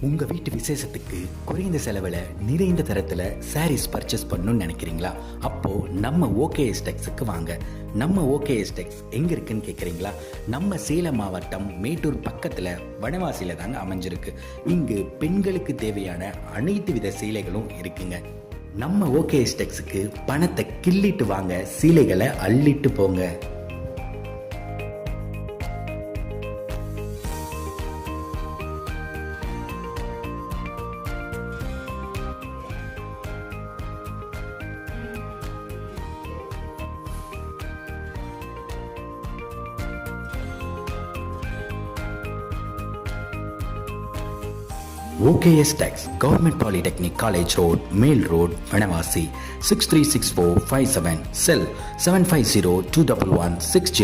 உங்க வீட்டு விசேஷத்துக்கு குறைந்த செலவில் நிறைந்த தரத்தில் சாரீஸ் பர்ச்சேஸ் பண்ணணும்னு நினைக்கிறீங்களா? அப்போ நம்ம ஓகேஎஸ் டெக்ஸுக்கு வாங்க. நம்ம ஓகேஎஸ் டெக்ஸ் எங்க இருக்குன்னு கேட்குறீங்களா? நம்ம சேலம் மாவட்டம் மேட்டூர் பக்கத்தில் வனவாசியில் தாங்க அமைஞ்சிருக்கு. இங்கு பெண்களுக்கு தேவையான அனைத்து வித சீலைகளும் இருக்குங்க. நம்ம ஓகேஎஸ் டெக்ஸுக்கு பணத்தை கிள்ளிட்டு வாங்க, சீலைகளை அள்ளிட்டு போங்க. OKS Tax, Government Polytechnic College Road, Mail Road, Vanavasi, 636457, cell 750 211 60.